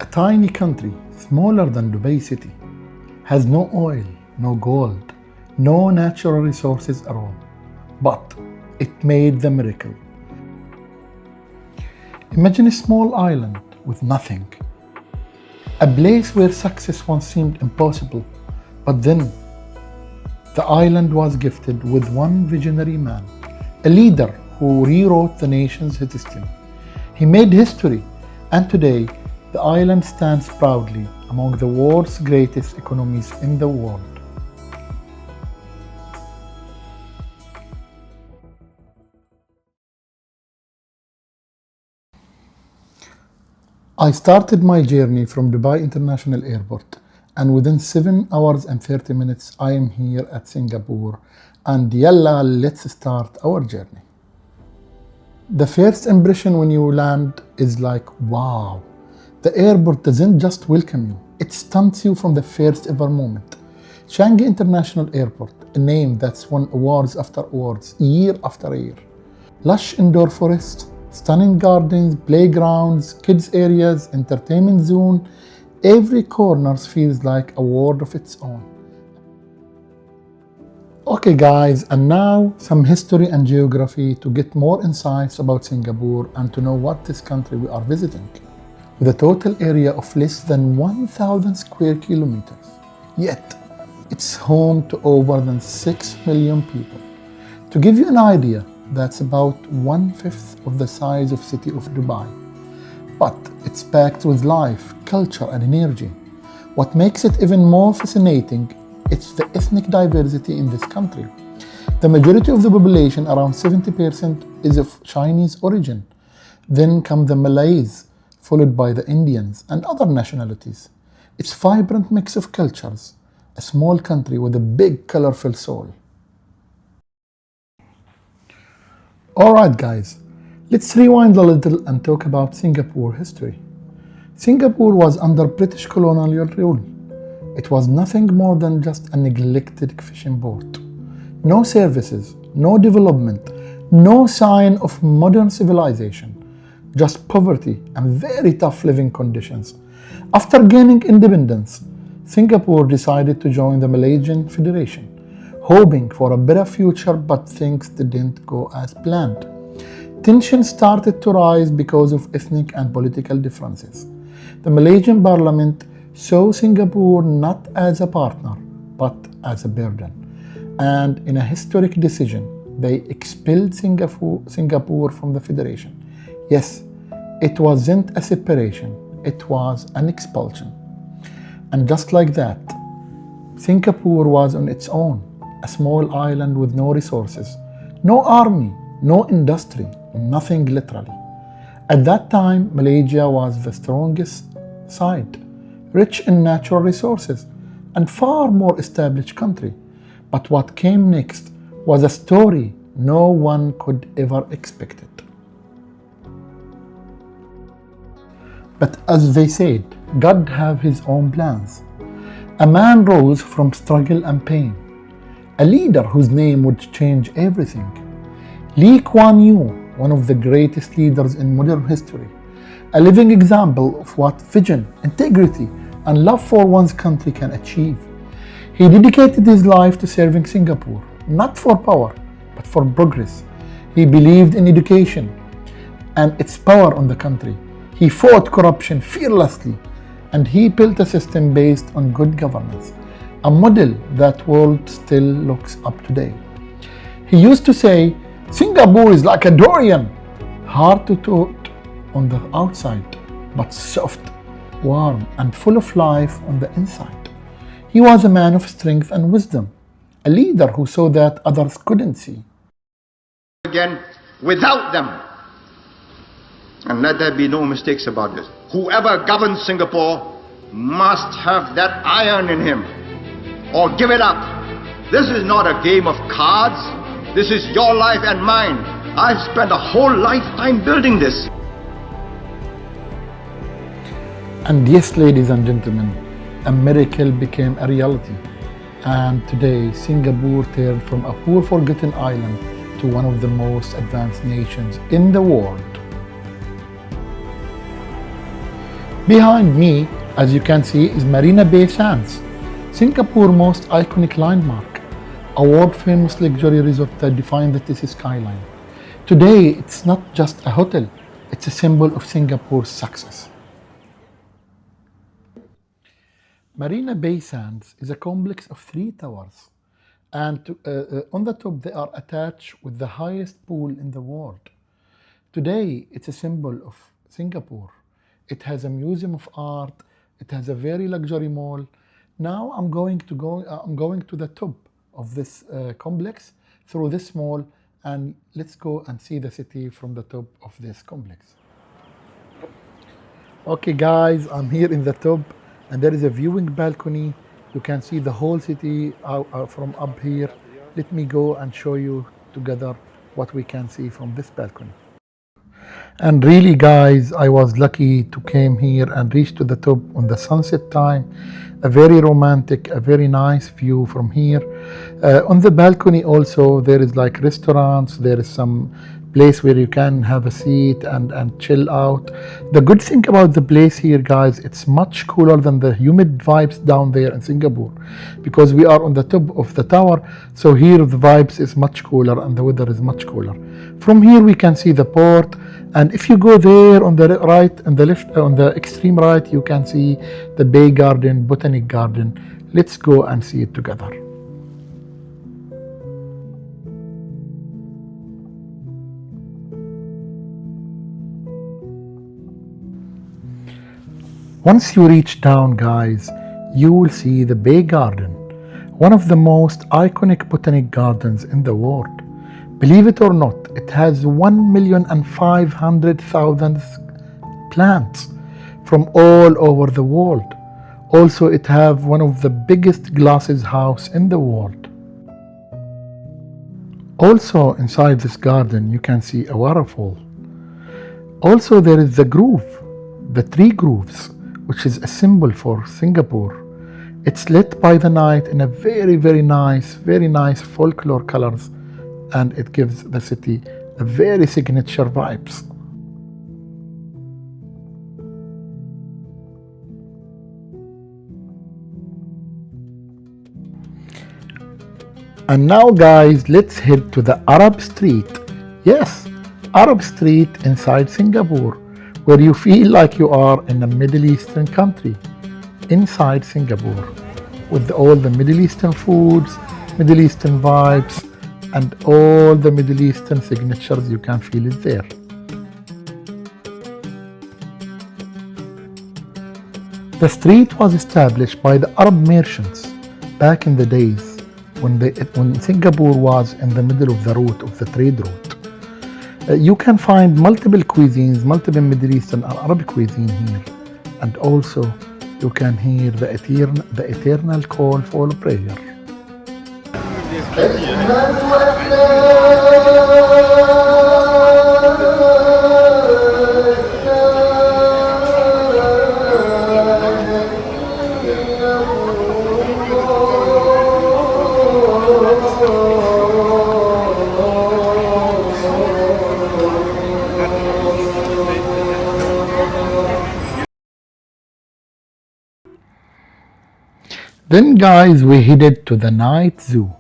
A tiny country, smaller than Dubai City, has no oil, no gold, no natural resources at all. But it made the miracle. Imagine a small island with nothing. A place where success once seemed impossible, but then the island was gifted with one visionary man, a leader who rewrote the nation's history. He made history, and today the island stands proudly among the world's greatest economies in the world. I started my journey from Dubai International Airport, and within 7 hours and 30 minutes I am here at Singapore, and yalla, let's start our journey. The first impression when you land is like, wow. The airport doesn't just welcome you, it stunts you from the first ever moment. Changi International Airport, a name that's won awards after awards, year after year. Lush indoor forests, stunning gardens, playgrounds, kids areas, entertainment zone. Every corner feels like a world of its own. Okay guys, and now some history and geography to get more insights about Singapore and to know what this country we are visiting. With a total area of less than 1,000 square kilometers, yet it's home to over than 6 million people. To give you an idea, that's about 1/5 of the size of city of Dubai. But it's packed with life, culture and energy. What makes it even more fascinating, it's the ethnic diversity in this country. The majority of the population, around 70%, is of Chinese origin. Then come the Malays, followed by the Indians and other nationalities. It's a vibrant mix of cultures, a small country with a big colorful soul. Alright guys, let's rewind a little and talk about Singapore history. Singapore was under British colonial rule. It was nothing more than just a neglected fishing port. No services, no development, no sign of modern civilization, just poverty and very tough living conditions. After gaining independence, Singapore decided to join the Malaysian Federation, hoping for a better future, but things didn't go as planned. Tension started to rise because of ethnic and political differences. The Malaysian parliament saw Singapore not as a partner, but as a burden. And in a historic decision, they expelled Singapore from the Federation. Yes, it wasn't a separation, it was an expulsion. And just like that, Singapore was on its own, a small island with no resources, no army, no industry, nothing literally. At that time, Malaysia was the strongest side, rich in natural resources, and far more established country. But what came next was a story no one could ever expect it. But as they said, God have his own plans. A man rose from struggle and pain, a leader whose name would change everything. Lee Kuan Yew, one of the greatest leaders in modern history, a living example of what vision, integrity, and love for one's country can achieve. He dedicated his life to serving Singapore, not for power, but for progress. He believed in education and its power on the country. He fought corruption fearlessly, and he built a system based on good governance, a model that world still looks up today. He used to say, Singapore is like a durian, hard to toot on the outside, but soft, warm, and full of life on the inside. He was a man of strength and wisdom, a leader who saw that others couldn't see. Again, without them, and let there be no mistakes about this, whoever governs Singapore must have that iron in him, or give it up. This is not a game of cards. This is your life and mine. I've spent a whole lifetime building this. And yes, ladies and gentlemen, a miracle became a reality. And today, Singapore turned from a poor forgotten island to one of the most advanced nations in the world. Behind me, as you can see, is Marina Bay Sands, Singapore's most iconic landmark, a world-famous luxury resort that defines the city skyline. Today, it's not just a hotel, it's a symbol of Singapore's success. Marina Bay Sands is a complex of three towers, and on the top they are attached with the highest pool in the world. Today, it's a symbol of Singapore. It has a museum of art. It has a very luxury mall. Now I'm going to the top of this complex through this mall, and let's go and see the city from the top of this complex. Okay, guys, I'm here in the top, and there is a viewing balcony. You can see the whole city from up here. Let me go and show you together what we can see from this balcony. And really, guys, I was lucky to came here and reach to the top on the sunset time. A very romantic, a very nice view from here. On the balcony also there is like restaurants, there is some place where you can have a seat and chill out. The good thing about the place here, guys, it's much cooler than the humid vibes down there in Singapore, because we are on the top of the tower, so here the vibes is much cooler and the weather is much cooler. From here we can see the port, and if you go there on the right and the left, on the extreme right, you can see the Bay Garden, Botanic Garden. Let's go and see it together. Once you reach down, guys, you will see the Bay Garden, one of the most iconic botanic gardens in the world. Believe it or not, it has 1,500,000 plants from all over the world. Also, it has one of the biggest glasses house in the world. Also, inside this garden, you can see a waterfall. Also, there is the grove, the tree groves, which is a symbol for Singapore. It's lit by the night in a very nice folklore colors, and it gives the city a very signature vibes. And now, guys, let's head to the Arab Street. Yes, Arab Street inside Singapore, where you feel like you are in a Middle Eastern country inside Singapore, with all the Middle Eastern foods, Middle Eastern vibes, and all the Middle Eastern signatures. You can feel it there. The street was established by the Arab merchants back in the days when Singapore was in the middle of the route of the trade route. You can find multiple cuisines, multiple Middle Eastern and Arabic cuisine here, and also you can hear the eternal call for prayer. Then, guys, we headed to the night zoo.